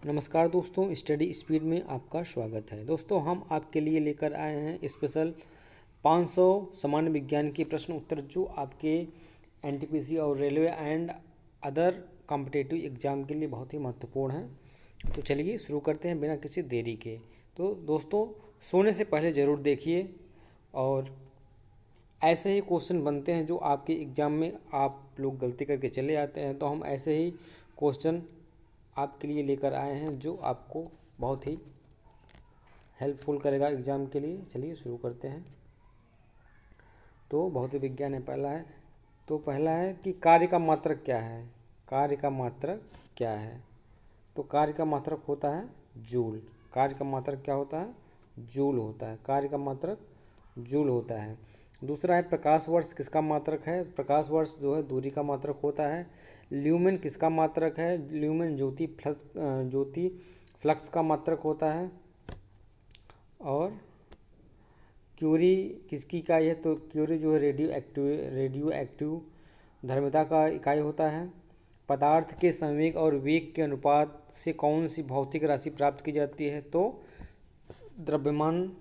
नमस्कार दोस्तों, study speed में आपका स्वागत है। दोस्तों, हम आपके लिए लेकर आए हैं स्पेशल 500 सामान्य विज्ञान के प्रश्न उत्तर जो आपके एनटीपीसी और railway and other competitive exam के लिए बहुत ही महत्वपूर्ण हैं। तो चलिए शुरू करते हैं बिना किसी देरी के। तो दोस्तों, सोने से पहले ज़रूर देखिए और ऐसे ही क्वेश्चन बनते हैं जो आपके एग्ज़ाम में आप लोग गलती करके चले आते हैं, तो हम ऐसे ही क्वेश्चन आपके लिए लेकर आए हैं जो आपको बहुत ही हेल्पफुल करेगा एग्ज़ाम के लिए। चलिए शुरू करते हैं। तो भौतिक विज्ञान है पहला है। तो पहला है कि कार्य का मात्रक क्या है। कार्य का मात्रक क्या है? तो कार्य का मात्रक होता है जूल। कार्य का मात्रक क्या होता है? जूल होता है। कार्य का मात्रक जूल होता है। दूसरा है प्रकाश वर्ष किसका मात्रक है। प्रकाश वर्ष जो है दूरी का मात्रक होता है। ल्यूमेन किसका मात्रक है। ल्यूमेन ज्योति फ्लक्स का मात्रक होता है। और क्यूरी किसकी इकाई है। तो क्यूरी जो है रेडियो एक्टिव धर्मिता का इकाई होता है। पदार्थ के संवेग और वेग के अनुपात से कौन सी भौतिक राशि प्राप्त की जाती है। तो द्रव्यमान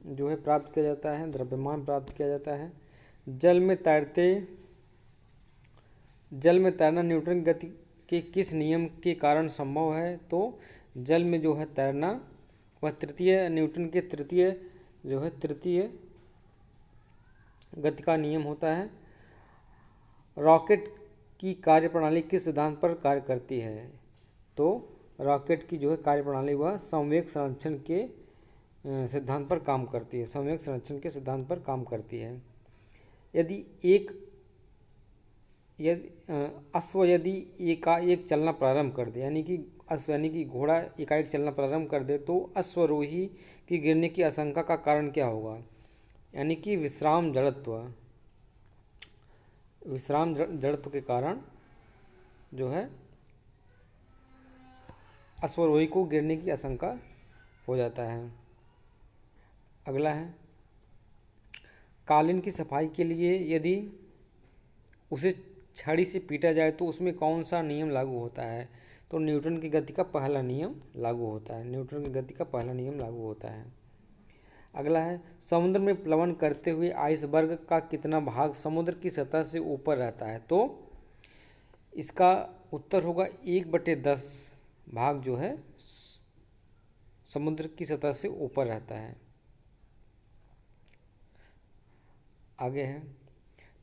जो है प्राप्त किया जाता है, द्रव्यमान प्राप्त किया जाता है। जल में तैरना न्यूटन गति के किस नियम के कारण संभव है। तो जल में जो है तैरना वह न्यूटन के तृतीय गति का नियम होता है। रॉकेट की कार्यप्रणाली किस सिद्धांत पर कार्य करती है। तो रॉकेट की जो है कार्यप्रणाली वह संवेग संरक्षण के सिद्धांत पर काम करती है। संवेग संरक्षण के सिद्धांत पर काम करती है। अश्व यदि एकाएक चलना प्रारंभ कर दे, यानी कि घोड़ा एकाएक चलना प्रारंभ कर दे, तो अश्वरोही की गिरने की आशंका का कारण क्या होगा। यानी कि विश्राम जड़त्व के कारण जो है अश्वरोही को गिरने की आशंका हो जाता है। अगला है कालीन की सफाई के लिए यदि उसे छड़ी से पीटा जाए तो उसमें कौन सा नियम लागू होता है। तो न्यूटन की गति का पहला नियम लागू होता है। अगला है समुद्र में प्लवन करते हुए आइसबर्ग का कितना भाग समुद्र की सतह से ऊपर रहता है। तो इसका उत्तर होगा 1/10 भाग जो है समुद्र की सतह से ऊपर रहता है। आगे है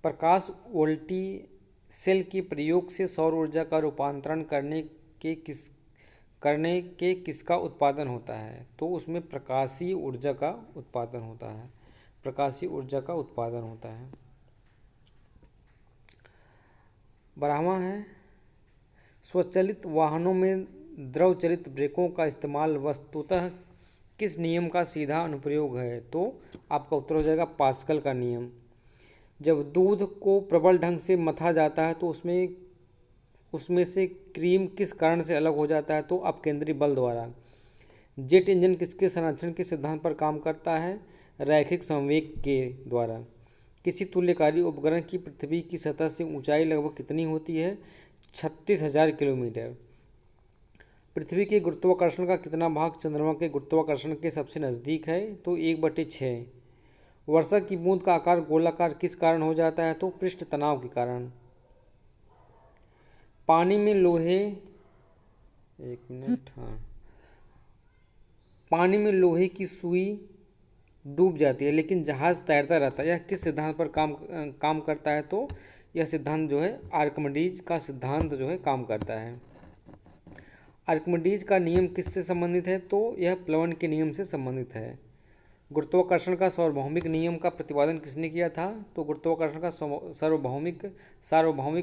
प्रकाश वोल्टीसेल के प्रयोग से सौर ऊर्जा का रूपांतरण करने के किसका उत्पादन होता है। तो उसमें प्रकाशीय ऊर्जा का उत्पादन होता है। 12वां है स्वचालित वाहनों में द्रव चलित ब्रेकों का इस्तेमाल वस्तुतः किस नियम का सीधा अनुप्रयोग है। तो आपका उत्तर हो जाएगा पास्कल का नियम। जब दूध को प्रबल ढंग से मथा जाता है तो उसमें से क्रीम किस कारण से अलग हो जाता है। तो अपकेंद्री बल द्वारा। जेट इंजन किसके संरक्षण के सिद्धांत पर काम करता है। रैखिक संवेग के द्वारा। किसी तुल्यकारी उपकरण की पृथ्वी की सतह से ऊंचाई लगभग कितनी होती है। 36,000 किलोमीटर। पृथ्वी के गुरुत्वाकर्षण का कितना भाग चंद्रमा के गुरुत्वाकर्षण के सबसे नज़दीक है। तो 1/6। वर्षा की बूंद का आकार गोलाकार किस कारण हो जाता है। तो पृष्ठ तनाव के कारण। पानी में लोहे की सुई डूब जाती है लेकिन जहाज तैरता रहता है। यह किस सिद्धांत पर काम करता है। तो यह सिद्धांत जो है आर्किमिडीज का सिद्धांत जो है काम करता है। आर्किमिडीज का नियम किससे संबंधित है। तो यह प्लवन के नियम से संबंधित है। गुरुत्वाकर्षण का सार्वभौमिक नियम का प्रतिपादन किसने किया था। तो गुरुत्वाकर्षण का सार्वभौमिक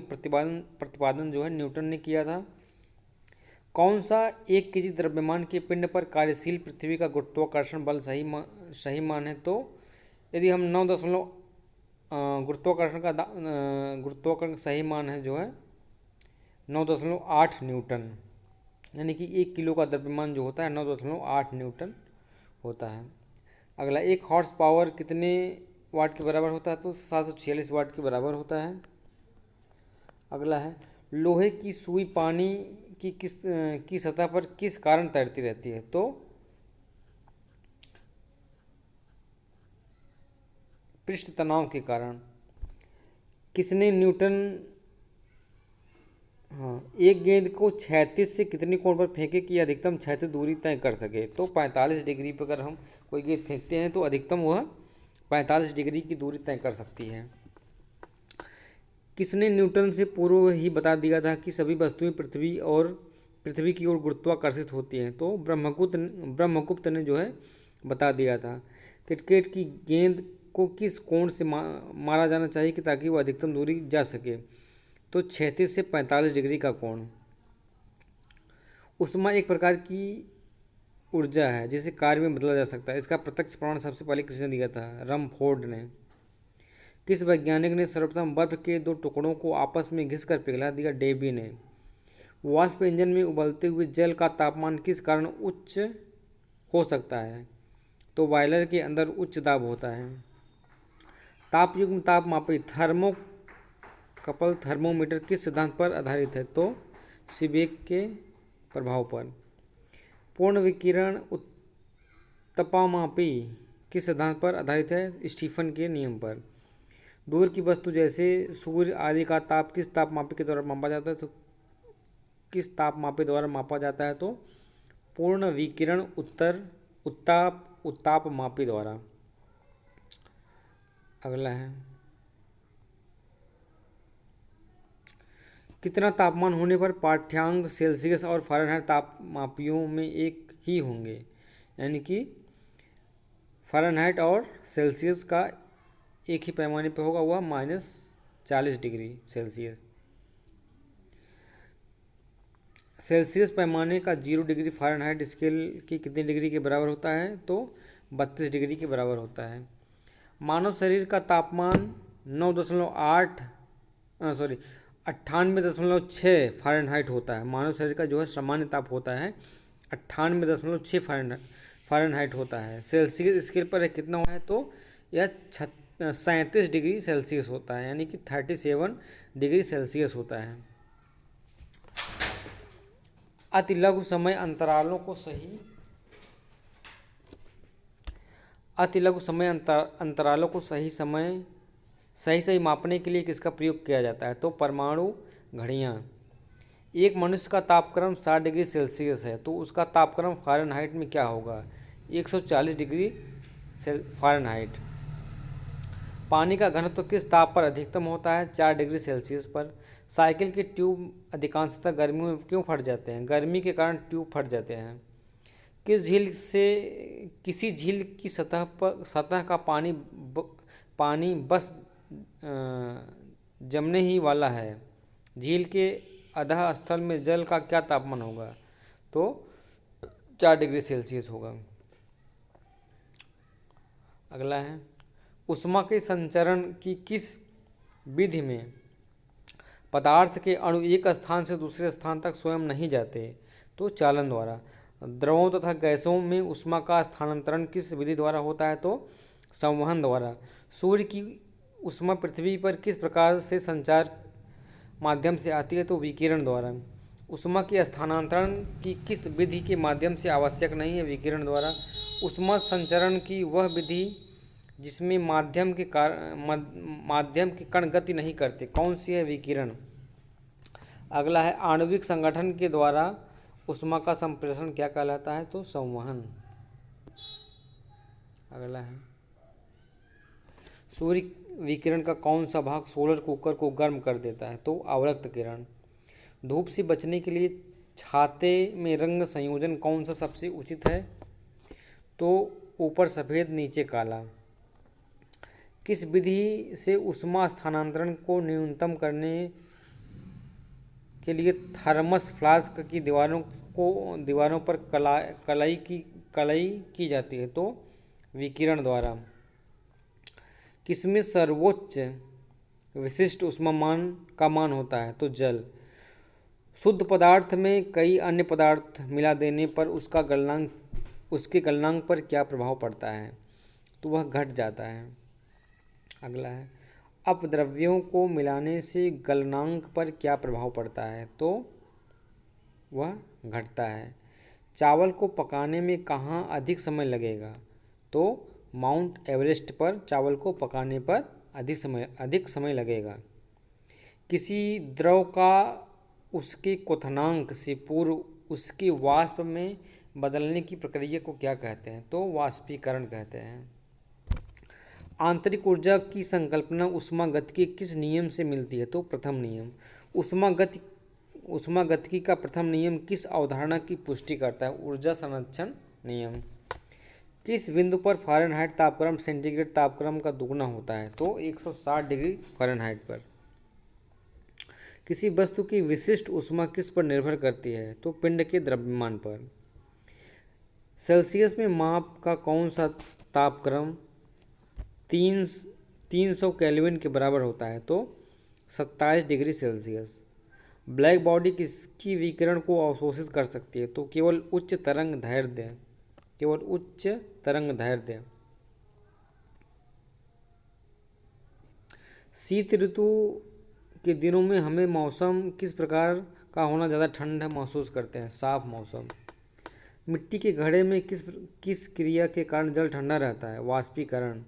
प्रतिपादन जो है न्यूटन ने किया था। कौन सा 1 केजी द्रव्यमान के पिंड पर कार्यशील पृथ्वी का गुरुत्वाकर्षण बल सही मान है। तो यदि हम 9 गुरुत्वाकर्षण सही मान है जो है 9.8 न्यूटन, यानी कि 1 किलो का द्रव्यमान जो होता है 9.8 न्यूटन होता है। अगला 1 हॉर्स पावर कितने वाट के बराबर होता है। तो 746 वाट के बराबर होता है। अगला है लोहे की सुई पानी की सतह पर किस कारण तैरती रहती है? तो पृष्ठ तनाव के कारण। किसने न्यूटन हाँ एक गेंद को क्षैतिज से कितने कोण पर फेंके कि अधिकतम क्षैतिज दूरी तय कर सके? तो 45 डिग्री पर अगर हम कोई गेंद फेंकते हैं तो अधिकतम वह 45 डिग्री की दूरी तय कर सकती है। किसने न्यूटन से पूर्व ही बता दिया था कि सभी वस्तुएं पृथ्वी की ओर गुरुत्वाकर्षित होती हैं? तो ब्रह्मगुप्त ने जो है बता दिया था। क्रिकेट की गेंद को किस कोण से मारा जाना चाहिए कि ताकि वह अधिकतम दूरी जा सके? तो 36 से 45 डिग्री का कोण। ऊष्मा एक प्रकार की ऊर्जा है जिसे कार्य में बदला जा सकता है। इसका प्रत्यक्ष प्रमाण सबसे पहले किसने दिया था? रमफोर्ड ने। किस वैज्ञानिक ने सर्वप्रथम बर्फ के दो टुकड़ों को आपस में घिसकर पिघला दिया? डेबी ने। वाष्प इंजन में उबलते हुए जल का तापमान किस कारण उच्च हो सकता है? तो बॉयलर के अंदर उच्च दाब होता है। तापयुग्म तापमापी थर्मोकपल थर्मोमीटर किस सिद्धांत पर आधारित है? तो सीबेक के प्रभाव पर। पूर्ण विकिरण उत्तपामापी किस सिद्धांत पर आधारित है? स्टीफन के नियम पर। दूर की वस्तु जैसे सूर्य आदि का ताप किस तापमापी के द्वारा मापा जाता है? तो किस तापमापी द्वारा मापा जाता है? तो पूर्ण विकिरण उत्तापमापी द्वारा। अगला है कितना तापमान होने पर पाठ्यांक सेल्सियस और फ़ारेनहाइट तापमापियों में एक ही होंगे? यानी कि फ़ारेनहाइट और सेल्सियस का एक ही पैमाने पर होगा, वह -40 डिग्री सेल्सियस। सेल्सियस पैमाने का 0 डिग्री फ़ारेनहाइट स्केल की कितने डिग्री के बराबर होता है? तो 32 डिग्री के बराबर होता है। मानव शरीर का तापमान 98.6 फ़ारेनहाइट होता है। मानव शरीर का जो है सामान्य ताप होता है 98.6 फ़ारेनहाइट होता है। सेल्सियस स्केल पर कितना हुआ है? तो यह 37 डिग्री सेल्सियस होता है, यानी कि 37 डिग्री सेल्सियस होता है। अति लघु समय अंतरालों को सही मापने के लिए किसका प्रयोग किया जाता है? तो परमाणु घड़ियाँ। एक मनुष्य का तापक्रम 60 डिग्री सेल्सियस है तो उसका तापक्रम फ़ारेनहाइट में क्या होगा? 140 डिग्री फ़ारेनहाइट। पानी का घनत्व किस ताप पर अधिकतम होता है? 4 डिग्री सेल्सियस पर। साइकिल के ट्यूब अधिकांशतः गर्मियों में क्यों फट जाते हैं? गर्मी के कारण ट्यूब फट जाते हैं। किसी झील की सतह का पानी बस जमने ही वाला है। झील के अधः स्थल में जल का क्या तापमान होगा? तो 4 डिग्री सेल्सियस होगा। अगला है ऊष्मा के संचरण की किस विधि में पदार्थ के अणु एक स्थान से दूसरे स्थान तक स्वयं नहीं जाते? तो चालन द्वारा। द्रवों तथा गैसों में ऊष्मा का स्थानांतरण किस विधि द्वारा होता है? तो संवहन द्वारा। सूर्य की ऊष्मा पृथ्वी पर किस प्रकार से संचार माध्यम से आती है? तो विकिरण द्वारा। ऊष्मा के स्थानांतरण की किस विधि के माध्यम से आवश्यक नहीं है? विकिरण द्वारा। ऊष्मा संचरण की वह विधि जिसमें माध्यम के कण गति नहीं करते, कौन सी है? विकिरण। अगला है आणविक संगठन के द्वारा ऊष्मा का संप्रेषण क्या कहलाता है? तो संवहन। अगला है सूर्य विकिरण का कौन सा भाग सोलर कुकर को गर्म कर देता है? तो अवरक्त किरण। धूप से बचने के लिए छाते में रंग संयोजन कौन सा सबसे उचित है? तो ऊपर सफ़ेद नीचे काला। किस विधि से ऊष्मा स्थानांतरण को न्यूनतम करने के लिए थर्मस फ्लास्क की दीवारों पर कलाई की जाती है? तो विकिरण द्वारा। किसमें सर्वोच्च विशिष्ट ऊष्मा मान होता है? तो जल। शुद्ध पदार्थ में कई अन्य पदार्थ मिला देने पर उसके गलनांक पर क्या प्रभाव पड़ता है? तो वह घट जाता है। अगला है अपद्रव्यों को मिलाने से गलनांक पर क्या प्रभाव पड़ता है? तो वह घटता है। चावल को पकाने में कहाँ अधिक समय लगेगा? तो माउंट एवरेस्ट पर चावल को पकाने पर अधिक समय लगेगा। किसी द्रव का उसके क्वथनांक से पूर्व उसके वाष्प में बदलने की प्रक्रिया को क्या कहते हैं? तो वाष्पीकरण कहते हैं। आंतरिक ऊर्जा की संकल्पना ऊष्मागतिकी के किस नियम से मिलती है? तो प्रथम नियम। ऊष्मागतिकी का प्रथम नियम किस अवधारणा की पुष्टि करता है? ऊर्जा संरक्षण नियम। किस बिंदु पर फ़ारेनहाइट तापक्रम सेंटीग्रेड तापक्रम का दुगुना होता है? तो 160 डिग्री फ़ारेनहाइट पर। किसी वस्तु की विशिष्ट ऊष्मा किस पर निर्भर करती है? तो पिंड के द्रव्यमान पर। सेल्सियस में माप का कौन सा तापक्रम 300 केल्विन के बराबर होता है? तो 27 डिग्री सेल्सियस। ब्लैक बॉडी किसकी विकिरण को अवशोषित कर सकती है? तो केवल उच्च तरंग दैर्ध्य। शीत ऋतु के दिनों में हमें मौसम किस प्रकार का होना ज़्यादा ठंड महसूस करते हैं? साफ मौसम। मिट्टी के घड़े में किस क्रिया के कारण जल ठंडा रहता है? वाष्पीकरण।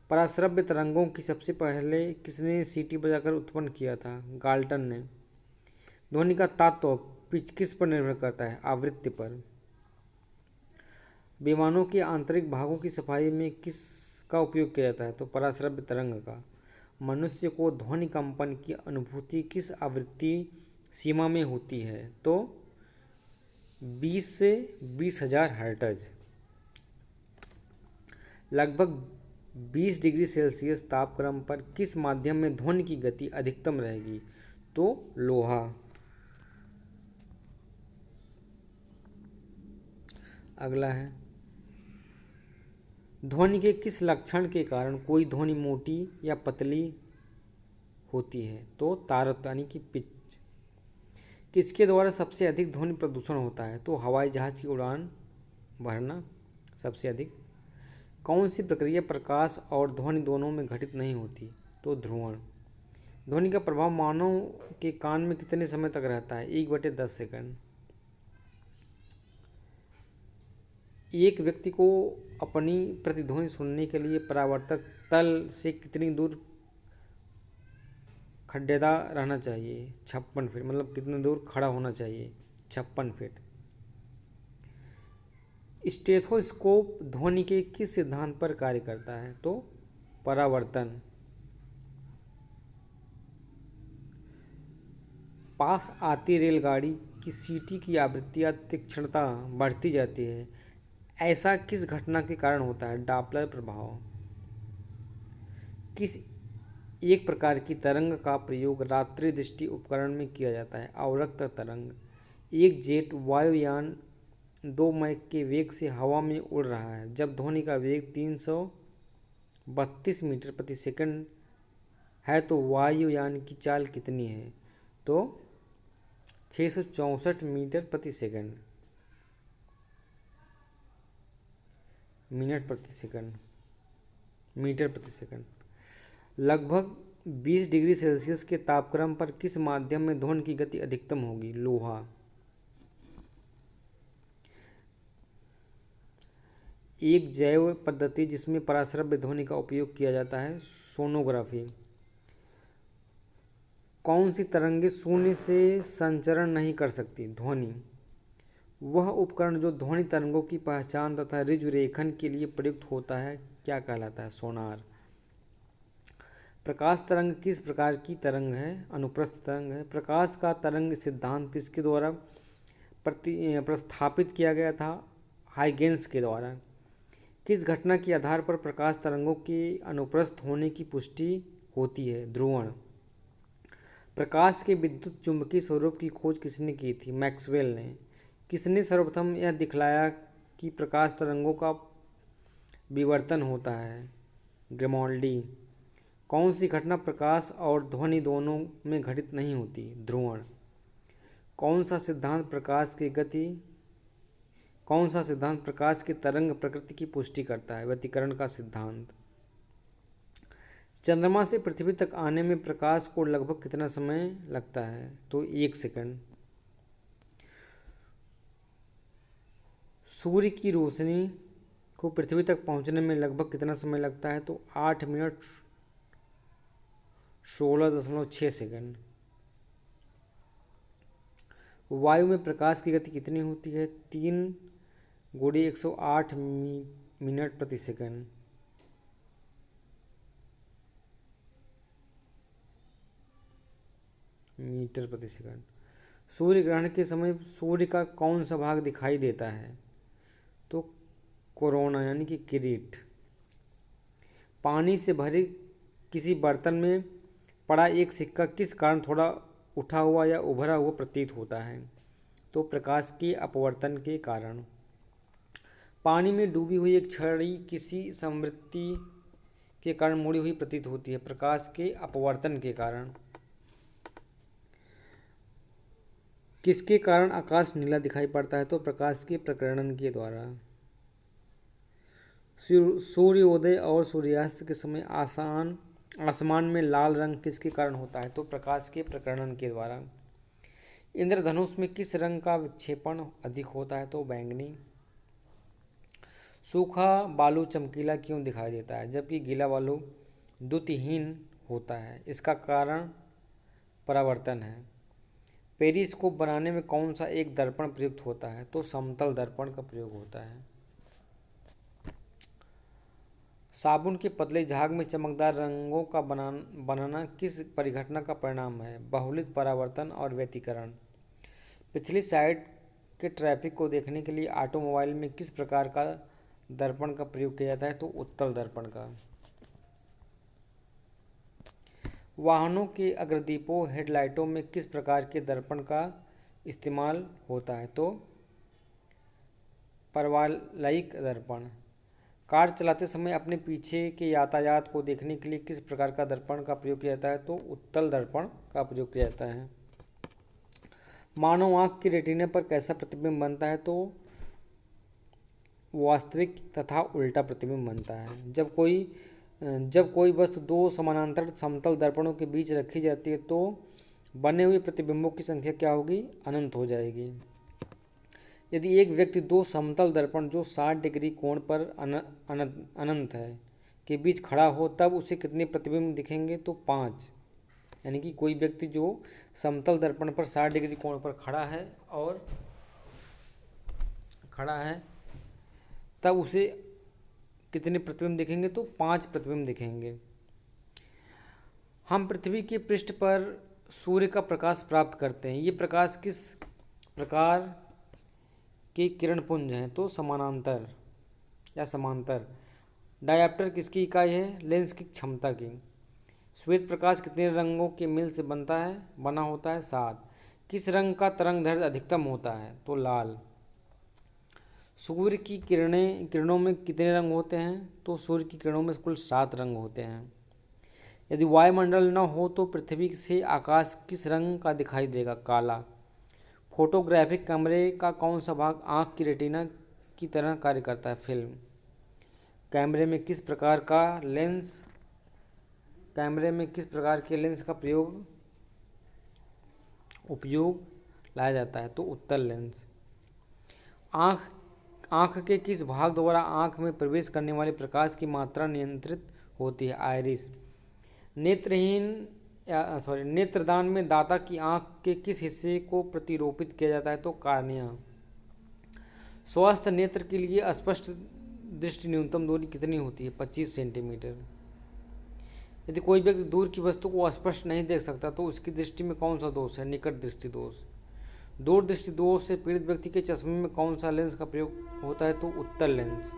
पराश्रव्य तरंगों की सबसे पहले किसने सीटी बजाकर उत्पन्न किया था? गाल्टन ने। ध्वनि का तात्व पिच किस पर निर्भर करता है? आवृत्ति पर। विमानों के आंतरिक भागों की सफाई में किसका उपयोग किया जाता है? तो पराश्रव्य तरंग का। मनुष्य को ध्वनि कंपन की अनुभूति किस आवृत्ति सीमा में होती है? तो 20 से 20,000 हर्ट्ज। लगभग 20 डिग्री सेल्सियस तापक्रम पर किस माध्यम में ध्वनि की गति अधिकतम रहेगी? तो लोहा। अगला है, ध्वनि के किस लक्षण के कारण कोई ध्वनि मोटी या पतली होती है? तो तारतम्य यानी कि पिच। किसके द्वारा सबसे अधिक ध्वनि प्रदूषण होता है? तो हवाई जहाज की उड़ान भरना सबसे अधिक। कौन सी प्रक्रिया प्रकाश और ध्वनि दोनों में घटित नहीं होती? तो ध्रुवण। ध्वनि का प्रभाव मानव के कान में कितने समय तक रहता है? 1/10 सेकंड। एक व्यक्ति को अपनी प्रतिध्वनि सुनने के लिए परावर्तक तल से कितनी दूर खड्डेदार रहना चाहिए? 56 फीट। मतलब कितने दूर खड़ा होना चाहिए? 56 फीट। स्टेथोस्कोप ध्वनि के किस सिद्धांत पर कार्य करता है? तो परावर्तन। पास आती रेलगाड़ी की सीटी की आवृत्ति या तीक्ष्णता बढ़ती जाती है, ऐसा किस घटना के कारण होता है? डॉपलर प्रभाव। किस एक प्रकार की तरंग का प्रयोग रात्रि दृष्टि उपकरण में किया जाता है? अवरक्त तरंग। एक जेट वायुयान 2 मैक के वेग से हवा में उड़ रहा है जब ध्वनि का वेग 332 मीटर प्रति सेकंड है तो वायुयान की चाल कितनी है? तो 664 मीटर प्रति सेकंड। मीटर प्रति सेकंड। लगभग 20 डिग्री सेल्सियस के तापक्रम पर किस माध्यम में ध्वनि की गति अधिकतम होगी? लोहा। एक जैव पद्धति जिसमें पराश्रव्य ध्वनि का उपयोग किया जाता है? सोनोग्राफी। कौन सी तरंगें शून्य से संचरण नहीं कर सकती? ध्वनि। वह उपकरण जो ध्वनि तरंगों की पहचान तथा ऋजुरेखन के लिए प्रयुक्त होता है क्या कहलाता है? सोनार। प्रकाश तरंग किस प्रकार की तरंग है? अनुप्रस्थ तरंग है। प्रकाश का तरंग सिद्धांत किसके द्वारा प्रस्थापित किया गया था? हाइगेंस के द्वारा। किस घटना के आधार पर प्रकाश तरंगों के अनुप्रस्थ होने की पुष्टि होती है? ध्रुवण। प्रकाश के विद्युत चुंबकीय स्वरूप की खोज किसने की थी? मैक्सवेल ने। किसने सर्वप्रथम यह दिखलाया कि प्रकाश तरंगों का विवर्तन होता है? ग्रिमाल्डी। कौन सी घटना प्रकाश और ध्वनि दोनों में घटित नहीं होती? ध्रुवण। कौन सा सिद्धांत प्रकाश के तरंग प्रकृति की पुष्टि करता है? व्यतिकरण का सिद्धांत। चंद्रमा से पृथ्वी तक आने में प्रकाश को लगभग कितना समय लगता है? तो 1 सेकंड। सूर्य की रोशनी को पृथ्वी तक पहुंचने में लगभग कितना समय लगता है? तो 8 मिनट 16.6 सेकंड। वायु में प्रकाश की गति कितनी होती है? 3 गुणे 108 मिनट प्रति सेकंड। मीटर प्रति सेकंड। सूर्य ग्रहण के समय सूर्य का कौन सा भाग दिखाई देता है? तो कोरोना यानी कि किरीट। पानी से भरे किसी बर्तन में पड़ा एक सिक्का किस कारण थोड़ा उठा हुआ या उभरा हुआ प्रतीत होता है? तो प्रकाश के अपवर्तन के कारण। पानी में डूबी हुई एक छड़ी किसी समवृत्ति के कारण मुड़ी हुई प्रतीत होती है? प्रकाश के अपवर्तन के कारण। किसके कारण आकाश नीला दिखाई पड़ता है? तो प्रकाश के प्रकीर्णन के द्वारा। सूर्योदय और सूर्यास्त के समय आसमान में लाल रंग किसके कारण होता है? तो प्रकाश के प्रकीर्णन के द्वारा। इंद्रधनुष में किस रंग का विक्षेपण अधिक होता है? तो बैंगनी। सूखा बालू चमकीला क्यों दिखाई देता है जबकि गीला बालू द्युतिहीन होता है? इसका कारण परावर्तन है। पेरिस्कोप बनाने में कौन सा एक दर्पण प्रयुक्त होता है? तो समतल दर्पण का प्रयोग होता है। साबुन के पतले झाग में चमकदार रंगों का बनाना किस परिघटना का परिणाम है? बहुलित परावर्तन और व्यतिकरण। पिछली साइड के ट्रैफिक को देखने के लिए ऑटोमोबाइल में किस प्रकार का दर्पण का प्रयोग किया जाता है? तो उत्तल दर्पण का। वाहनों के अग्रदीपों हेडलाइटों में किस प्रकार के दर्पण का इस्तेमाल होता है? तो परवलयिक दर्पण। कार चलाते समय अपने पीछे के यातायात को देखने के लिए किस प्रकार का दर्पण का प्रयोग किया जाता है? तो उत्तल दर्पण का प्रयोग किया जाता है। मानव आँख की रेटिना पर कैसा प्रतिबिंब बनता है? तो वास्तविक तथा उल्टा प्रतिबिंब बनता है। जब कोई वस्तु दो समानांतर समतल दर्पणों के बीच रखी जाती है तो बने हुए प्रतिबिंबों की संख्या क्या होगी? अनंत हो जाएगी। यदि एक व्यक्ति दो समतल दर्पण जो 60 डिग्री कोण पर अनंत है के बीच खड़ा हो तब उसे कितने प्रतिबिंब दिखेंगे? तो 5। यानी कि कोई व्यक्ति जो समतल दर्पण पर 60 डिग्री कोण पर खड़ा है तब उसे कितने प्रतिबिंब दिखेंगे? तो 5 प्रतिबिंब दिखेंगे। हम पृथ्वी के पृष्ठ पर सूर्य का प्रकाश प्राप्त करते हैं। ये प्रकाश किस प्रकार के किरणपुंज हैं? तो समानांतर या समांतर। डायप्टर किसकी इकाई है? लेंस की क्षमता की। श्वेत प्रकाश कितने रंगों के मेल से बना होता है? 7। किस रंग का तरंगदैर्ध्य अधिकतम होता है? तो लाल। सूर्य की किरणों में कितने रंग होते हैं? तो सूर्य की किरणों में कुल 7 रंग होते हैं। यदि वायुमंडल न हो तो पृथ्वी से आकाश किस रंग का दिखाई देगा? काला। फोटोग्राफिक कैमरे का कौन सा भाग आँख की रेटिना की तरह कार्य करता है? फिल्म। कैमरे में किस प्रकार के लेंस का उपयोग लाया जाता है? तो उत्तल लेंस। आँख के किस भाग द्वारा आँख में प्रवेश करने वाले प्रकाश की मात्रा नियंत्रित होती है? आइरिस। नेत्रदान में दाता की आँख के किस हिस्से को प्रतिरोपित किया जाता है? तो कार्निया। स्वस्थ नेत्र के लिए स्पष्ट दृष्टि न्यूनतम दूरी कितनी होती है? 25 सेंटीमीटर। यदि कोई व्यक्ति दूर की वस्तु को स्पष्ट नहीं देख सकता तो उसकी दृष्टि में कौन सा दोष है? निकट दृष्टि दोष। दूर दृष्टि दोष से पीड़ित व्यक्ति के चश्मे में कौन सा लेंस का प्रयोग होता है? तो उत्तल लेंस।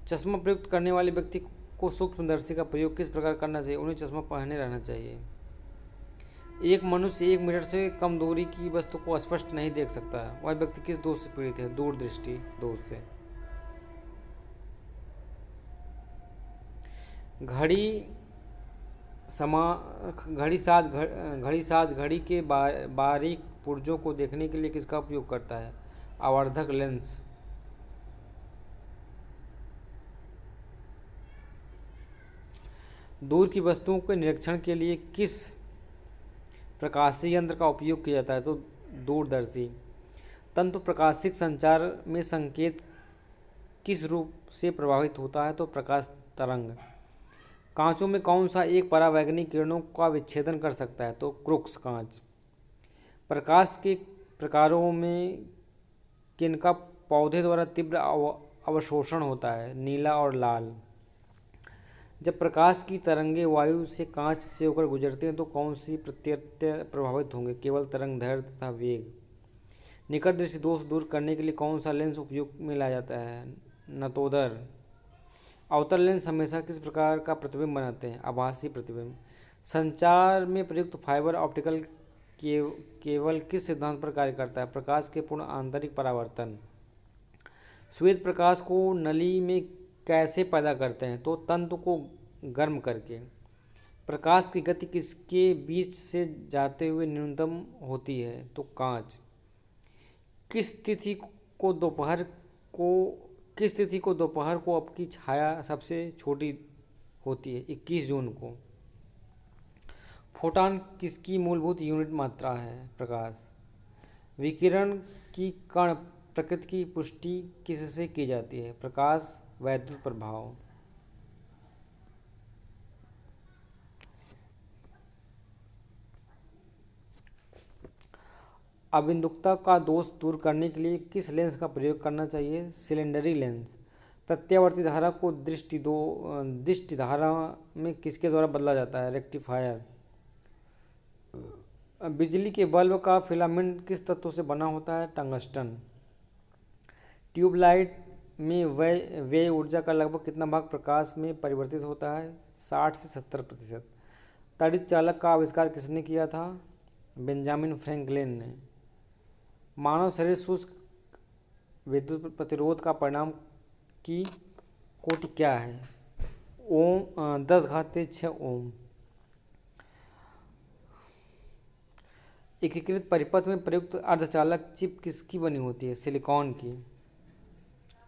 चश्मा प्रयुक्त करने वाले व्यक्ति को सूक्ष्मदर्शी का प्रयोग किस प्रकार करना चाहिए? उन्हें चश्मा पहने रहना चाहिए। एक मनुष्य 1 मीटर से कम दूरी की वस्तु को स्पष्ट नहीं देख सकता है। वह व्यक्ति किस दोष से पीड़ित है? दूर दृष्टि दोष से। घड़ी के बारीक पुर्जों को देखने के लिए किसका उपयोग करता है? आवर्धक लेंस। दूर की वस्तुओं के निरीक्षण के लिए किस प्रकाशीय यंत्र का उपयोग किया जाता है? तो दूरदर्शी। तंतु प्रकाशिक संचार में संकेत किस रूप से प्रभावित होता है? तो प्रकाश तरंग। कांचों में कौन सा एक परावैंगनी किरणों का विच्छेदन कर सकता है? तो क्रूक्स कांच। प्रकाश के प्रकारों में किनका पौधे द्वारा तीव्र अवशोषण होता है? नीला और लाल। जब प्रकाश की तरंगें वायु से कांच से होकर गुजरते हैं तो कौन सी प्रत्यय प्रभावित होंगे? केवल तरंग दैर्घ्य तथा वेग। निकट दृष्टि दोष दूर करने के लिए कौन सा लेंस उपयोग में लाया जाता है? नतोदर। अवतल लेंस हमेशा किस प्रकार का प्रतिबिंब बनाते हैं? आभासी प्रतिबिंब। संचार में प्रयुक्त फाइबर ऑप्टिकल केवल किस सिद्धांत पर कार्य करता है? प्रकाश के पूर्ण आंतरिक परावर्तन। श्वेत प्रकाश को नली में कैसे पैदा करते हैं? तो तंतु को गर्म करके। प्रकाश की गति किसके बीच से जाते हुए न्यूनतम होती है? तो कांच। किस तिथि को दोपहर को आपकी छाया सबसे छोटी होती है? 21 जून को। फोटॉन किसकी मूलभूत यूनिट मात्रा है? प्रकाश। विकिरण की कण प्रकृति की पुष्टि किससे की जाती है? प्रकाश वैद्युत प्रभाव। अबिंदुकता का दोष दूर करने के लिए किस लेंस का प्रयोग करना चाहिए? सिलेंडरी लेंस। प्रत्यावर्ती धारा को दृष्टि धारा में किसके द्वारा बदला जाता है? रेक्टिफायर। बिजली के बल्ब का फिलामेंट किस तत्व से बना होता है? टंगस्टन। ट्यूबलाइट में व्यय ऊर्जा का लगभग कितना भाग प्रकाश में परिवर्तित होता है? 60 से 70%। तड़ित चालक का आविष्कार किसने किया था? बेंजामिन फ्रैंकलिन ने। मानव शरीर शुष्क विद्युत प्रतिरोध का परिणाम की कोटि क्या है? ओम 10⁻6 ओम। एकीकृत परिपथ में प्रयुक्त अर्धचालक चिप किसकी बनी होती है? सिलिकॉन की।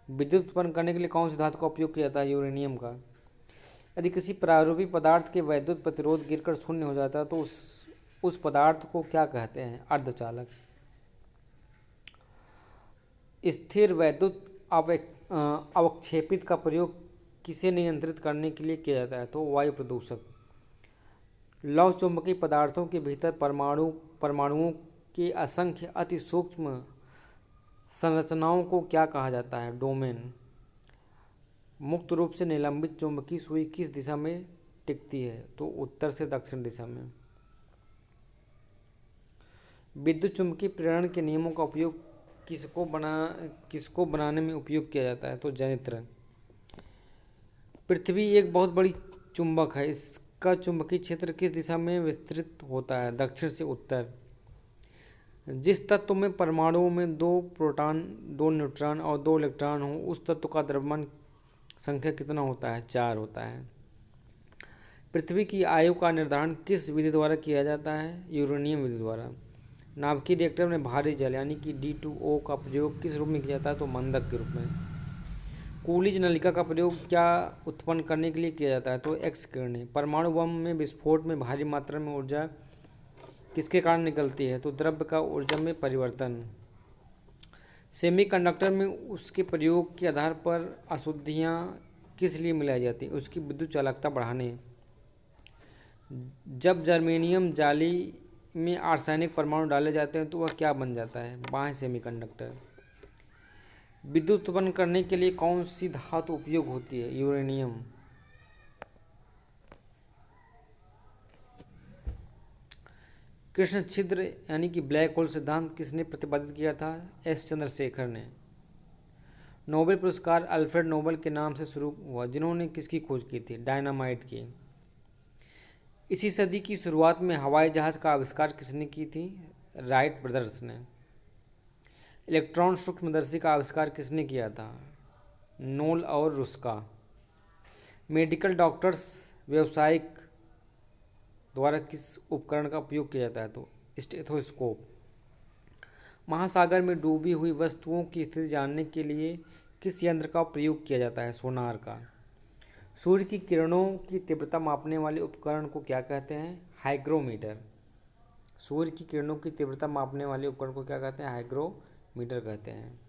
विद्युत उत्पन्न करने के लिए कौन सी धातु का उपयोग किया जाता है? यूरेनियम का। यदि किसी प्रारूपिक पदार्थ के वैद्युत प्रतिरोध गिरकर शून्य हो जाता है तो उस पदार्थ को क्या कहते हैं? अर्धचालक। स्थिर वैद्युत अवक्षेपित का प्रयोग किसे नियंत्रित करने के लिए किया जाता है? तो वायु प्रदूषक। लौह चुंबकीय पदार्थों के भीतर परमाणुओं के असंख्य अति सूक्ष्म संरचनाओं को क्या कहा जाता है? डोमेन। मुक्त रूप से निलंबित चुंबकीय सुई किस दिशा में टिकती है? तो उत्तर से दक्षिण दिशा में। विद्युत चुंबकीय प्रेरण के नियमों का उपयोग किसको बनाने में उपयोग किया जाता है? तो जनित्र। पृथ्वी एक बहुत बड़ी चुंबक है, इसका चुंबकीय क्षेत्र किस दिशा में विस्तृत होता है? दक्षिण से उत्तर। जिस तत्व में परमाणुओं में 2 प्रोटॉन 2 न्यूट्रॉन और 2 इलेक्ट्रॉन हो उस तत्व का द्रव्यमान संख्या कितना होता है? 4 होता है। पृथ्वी की आयु का निर्धारण किस विधि द्वारा किया जाता है? यूरेनियम विधि द्वारा। नाभिकीय रिएक्टर में भारी जल यानी कि D2O का प्रयोग किस रूप में किया जाता है? तो मंदक के रूप में। कूलिज नलिका का प्रयोग क्या उत्पन्न करने के लिए किया जाता है? तो एक्स किरणें। परमाणु बम में विस्फोट में भारी मात्रा में ऊर्जा किसके कारण निकलती है? तो द्रव्य का ऊर्जा में परिवर्तन। सेमीकंडक्टर में उसके प्रयोग के आधार पर अशुद्धियाँ किस लिए मिलाई जाती हैं? उसकी विद्युत चालकता बढ़ाने। जब जर्मेनियम जाली में आर्सेनिक परमाणु डाले जाते हैं तो वह क्या बन जाता है? बाह्य सेमीकंडक्टर। विद्युत उत्पन्न करने के लिए कौन सी धातु उपयोग होती है? यूरेनियम। कृष्ण छिद्र यानी कि ब्लैक होल सिद्धांत किसने प्रतिपादित किया था? एस चंद्रशेखर ने। नोबेल पुरस्कार अल्फ्रेड नोबेल के नाम से शुरू हुआ, जिन्होंने किसकी खोज की थी? डायनामाइट की। इसी सदी की शुरुआत में हवाई जहाज़ का आविष्कार किसने की थी? राइट ब्रदर्स ने। इलेक्ट्रॉन सूक्ष्मदर्शी का आविष्कार किसने किया था? नोल और रुस्का। मेडिकल डॉक्टर्स व्यावसायिक द्वारा किस उपकरण का उपयोग किया जाता है? तो स्टेथोस्कोप। महासागर में डूबी हुई वस्तुओं की स्थिति जानने के लिए किस यंत्र का प्रयोग किया जाता है? सोनार का। सूर्य की किरणों की तीव्रता मापने वाले उपकरण को क्या कहते हैं? हाइग्रोमीटर। सूर्य की किरणों की तीव्रता मापने वाले उपकरण को क्या कहते हैं? हाइग्रोमीटर। मीटर कहते हैं।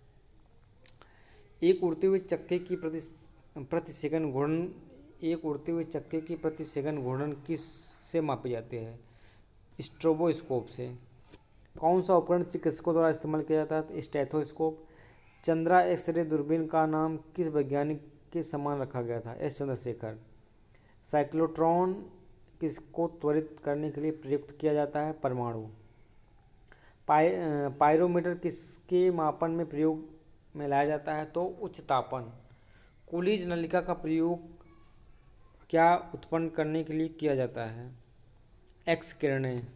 एक उड़ते हुए चक्के की प्रति सेकंड घूर्णन एक उड़ते हुए चक्के की प्रति सेकंड घूर्णन किस से मापे जाते हैं? स्ट्रोबोस्कोप से। कौन सा उपकरण चिकित्सकों द्वारा इस्तेमाल किया जाता है? स्टेथोस्कोप। चंद्रा एक्सरे दूरबीन का नाम किस वैज्ञानिक के समान रखा गया था? एस चंद्रशेखर। साइक्लोट्रॉन किसको त्वरित करने के लिए प्रयुक्त किया जाता है? परमाणु। पायरोमीटर किसके मापन में प्रयोग में लाया जाता है? तो उच्च तापन। कूलीज नलिका का प्रयोग क्या उत्पन्न करने के लिए किया जाता है? एक्स किरणें।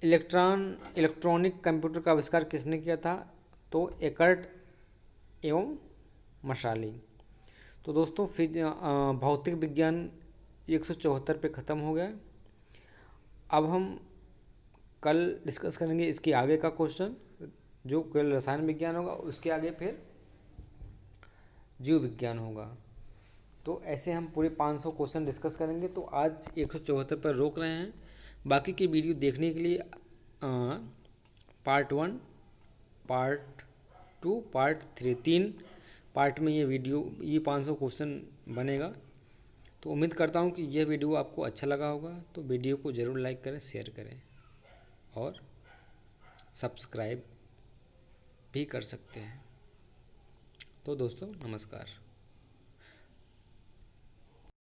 इलेक्ट्रॉनिक कंप्यूटर का आविष्कार किसने किया था? तो एकर्ट एवं मशाली। तो दोस्तों भौतिक विज्ञान 174 पे ख़त्म हो गया। अब हम कल डिस्कस करेंगे इसके आगे का क्वेश्चन, जो कल रसायन विज्ञान होगा, उसके आगे फिर जीव विज्ञान होगा। तो ऐसे हम पूरे 500 क्वेश्चन डिस्कस करेंगे। तो आज 174 पर रोक रहे हैं। बाकी की वीडियो देखने के लिए पार्ट 1, पार्ट 2, पार्ट 3, 3 पार्ट में ये 500 क्वेश्चन बनेगा। तो उम्मीद करता हूँ कि यह वीडियो आपको अच्छा लगा होगा। तो वीडियो को ज़रूर लाइक करें, शेयर करें और सब्सक्राइब भी कर सकते हैं। तो दोस्तों नमस्कार।